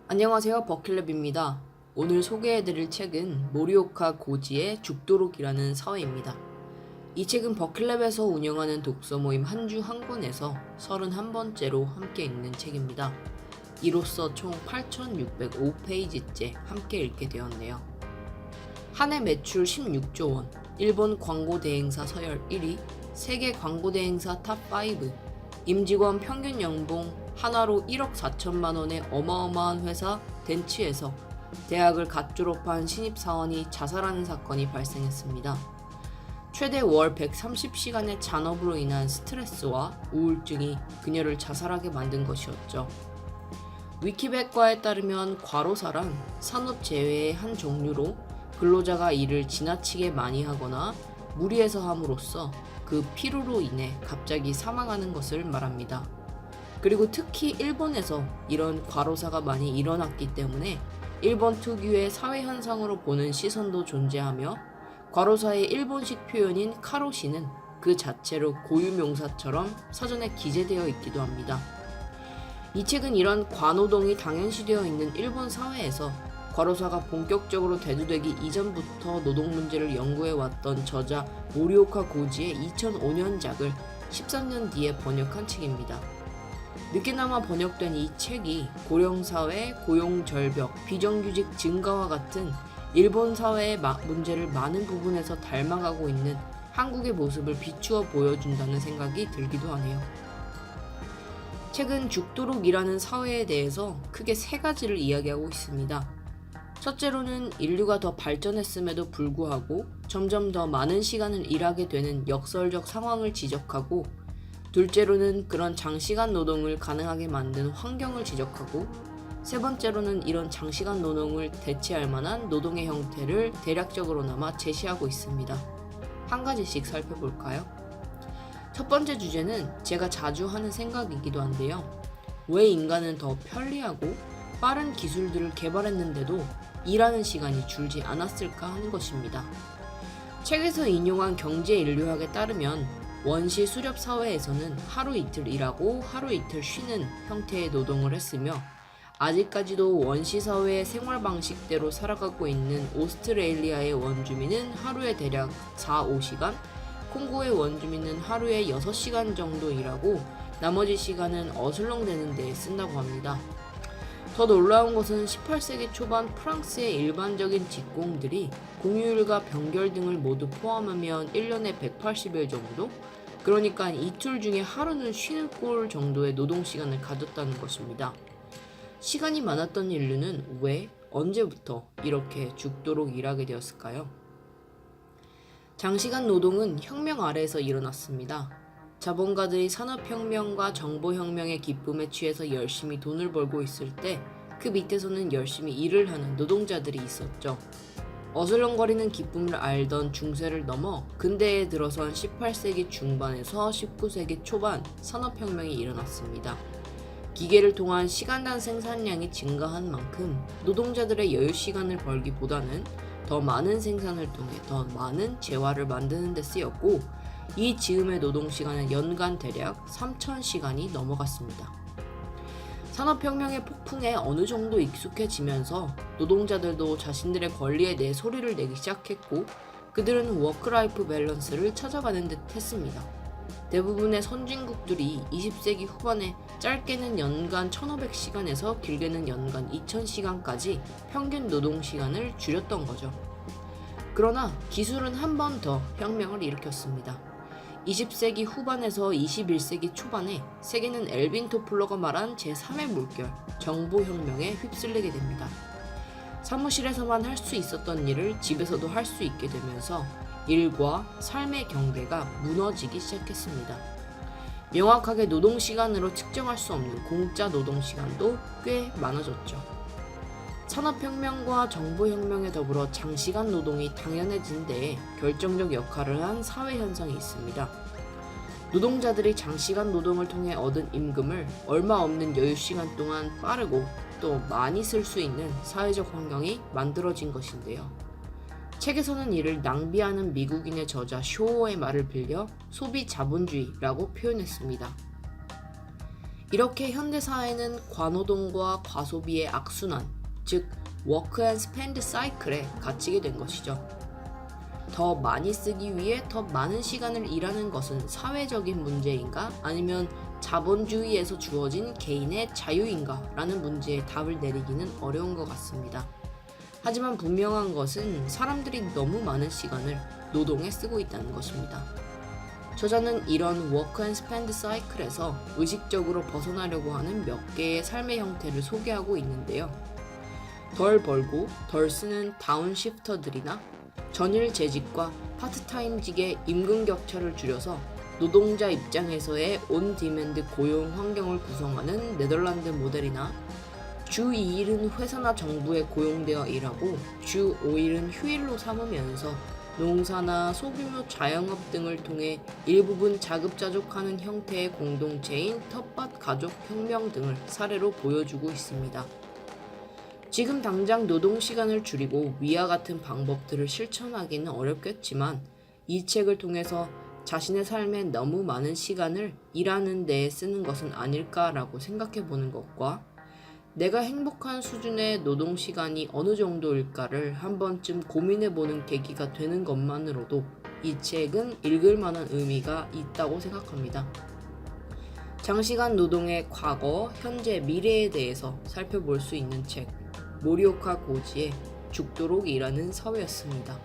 안녕하세요, 버킷랩입니다. 오늘 소개해드릴 책은 모리오카 고지의 죽도록이라는 사회입니다. 이 책은 버킷랩에서 운영하는 독서 모임 한 주 한 권에서 31번째로 함께 읽는 책입니다. 이로써 총 8,605페이지째 함께 읽게 되었네요. 한 해 매출 16조 원, 일본 광고 대행사 서열 1위, 세계 광고 대행사 탑5, 임직원 평균 연봉 한화로 1억 4천만 원의 어마어마한 회사 덴츠에서 대학을 갓 졸업한 신입사원이 자살하는 사건이 발생했습니다. 최대 월 130시간의 잔업으로 인한 스트레스와 우울증이 그녀를 자살하게 만든 것이었죠. 위키백과에 따르면 과로사란 산업 재해의 한 종류로 근로자가 일을 지나치게 많이 하거나 무리해서 함으로써 그 피로로 인해 갑자기 사망하는 것을 말합니다. 그리고 특히 일본에서 이런 과로사가 많이 일어났기 때문에 일본 특유의 사회 현상으로 보는 시선도 존재하며 과로사의 일본식 표현인 카로시는 그 자체로 고유명사처럼 사전에 기재되어 있기도 합니다. 이 책은 이런 과노동이 당연시되어 있는 일본 사회에서 과로사가 본격적으로 대두되기 이전부터 노동 문제를 연구해왔던 저자 모리오카 고지의 2005년작을 13년 뒤에 번역한 책입니다. 늦게나마 번역된 이 책이 고령사회, 고용절벽, 비정규직 증가와 같은 일본 사회의 문제를 많은 부분에서 닮아가고 있는 한국의 모습을 비추어 보여준다는 생각이 들기도 하네요. 책은 죽도록이라는 사회에 대해서 크게 세 가지를 이야기하고 있습니다. 첫째로는 인류가 더 발전했음에도 불구하고 점점 더 많은 시간을 일하게 되는 역설적 상황을 지적하고, 둘째로는 그런 장시간 노동을 가능하게 만든 환경을 지적하고, 세 번째로는 이런 장시간 노동을 대체할 만한 노동의 형태를 대략적으로나마 제시하고 있습니다. 한 가지씩 살펴볼까요? 첫 번째 주제는 제가 자주 하는 생각이기도 한데요. 왜 인간은 더 편리하고 빠른 기술들을 개발했는데도 일하는 시간이 줄지 않았을까 하는 것입니다. 책에서 인용한 경제인류학에 따르면 원시 수렵 사회에서는 하루 이틀 일하고 하루 이틀 쉬는 형태의 노동을 했으며, 아직까지도 원시 사회의 생활 방식대로 살아가고 있는 오스트레일리아의 원주민은 하루에 대략 4-5시간, 콩고의 원주민은 하루에 6시간 정도 일하고 나머지 시간은 어슬렁대는 데에 쓴다고 합니다. 더 놀라운 것은 18세기 초반 프랑스의 일반적인 직공들이 공휴일과 병결 등을 모두 포함하면 1년에 180일 정도? 그러니까 이틀 중에 하루는 쉬는 꼴 정도의 노동시간을 가졌다는 것입니다. 시간이 많았던 인류는 왜, 언제부터 이렇게 죽도록 일하게 되었을까요? 장시간 노동은 혁명 아래에서 일어났습니다. 자본가들이 산업혁명과 정보혁명의 기쁨에 취해서 열심히 돈을 벌고 있을 때 그 밑에서는 열심히 일을 하는 노동자들이 있었죠. 어슬렁거리는 기쁨을 알던 중세를 넘어 근대에 들어선 18세기 중반에서 19세기 초반 산업혁명이 일어났습니다. 기계를 통한 시간당 생산량이 증가한 만큼 노동자들의 여유시간을 벌기보다는 더 많은 생산을 통해 더 많은 재화를 만드는 데 쓰였고, 이 즈음의 노동시간은 연간 대략 3,000시간이 넘어갔습니다. 산업혁명의 폭풍에 어느 정도 익숙해지면서 노동자들도 자신들의 권리에 대해 소리를 내기 시작했고, 그들은 워크라이프 밸런스를 찾아가는 듯 했습니다. 대부분의 선진국들이 20세기 후반에 짧게는 연간 1,500시간에서 길게는 연간 2,000시간까지 평균 노동시간을 줄였던 거죠. 그러나 기술은 한 번 더 혁명을 일으켰습니다. 20세기 후반에서 21세기 초반에 세계는 엘빈 토플러가 말한 제3의 물결, 정보혁명에 휩쓸리게 됩니다. 사무실에서만 할 수 있었던 일을 집에서도 할 수 있게 되면서 일과 삶의 경계가 무너지기 시작했습니다. 명확하게 노동시간으로 측정할 수 없는 공짜 노동시간도 꽤 많아졌죠. 산업혁명과 정보혁명에 더불어 장시간 노동이 당연해진 데에 결정적 역할을 한 사회현상이 있습니다. 노동자들이 장시간 노동을 통해 얻은 임금을 얼마 없는 여유시간 동안 빠르고 또 많이 쓸 수 있는 사회적 환경이 만들어진 것인데요. 책에서는 이를 낭비하는 미국인의 저자 쇼어의 말을 빌려 소비 자본주의라고 표현했습니다. 이렇게 현대사회는 과노동과 과소비의 악순환, 즉 워크 앤 스펜드 사이클에 갇히게 된 것이죠. 더 많이 쓰기 위해 더 많은 시간을 일하는 것은 사회적인 문제인가? 아니면 자본주의에서 주어진 개인의 자유인가? 라는 문제에 답을 내리기는 어려운 것 같습니다. 하지만 분명한 것은 사람들이 너무 많은 시간을 노동에 쓰고 있다는 것입니다. 저자는 이런 워크 앤 스펜드 사이클에서 의식적으로 벗어나려고 하는 몇 개의 삶의 형태를 소개하고 있는데요. 덜 벌고 덜 쓰는 다운시프터들이나 전일 재직과 파트타임직의 임금 격차를 줄여서 노동자 입장에서의 온디맨드 고용 환경을 구성하는 네덜란드 모델이나 주 2일은 회사나 정부에 고용되어 일하고 주 5일은 휴일로 삼으면서 농사나 소규모 자영업 등을 통해 일부분 자급자족하는 형태의 공동체인 텃밭 가족 혁명 등을 사례로 보여주고 있습니다. 지금 당장 노동시간을 줄이고 위와 같은 방법들을 실천하기는 어렵겠지만 이 책을 통해서 자신의 삶에 너무 많은 시간을 일하는 데에 쓰는 것은 아닐까라고 생각해보는 것과 내가 행복한 수준의 노동시간이 어느 정도일까를 한 번쯤 고민해보는 계기가 되는 것만으로도 이 책은 읽을 만한 의미가 있다고 생각합니다. 장시간 노동의 과거, 현재, 미래에 대해서 살펴볼 수 있는 책, 모리오카 고지의 죽도록 일하는 사회였습니다.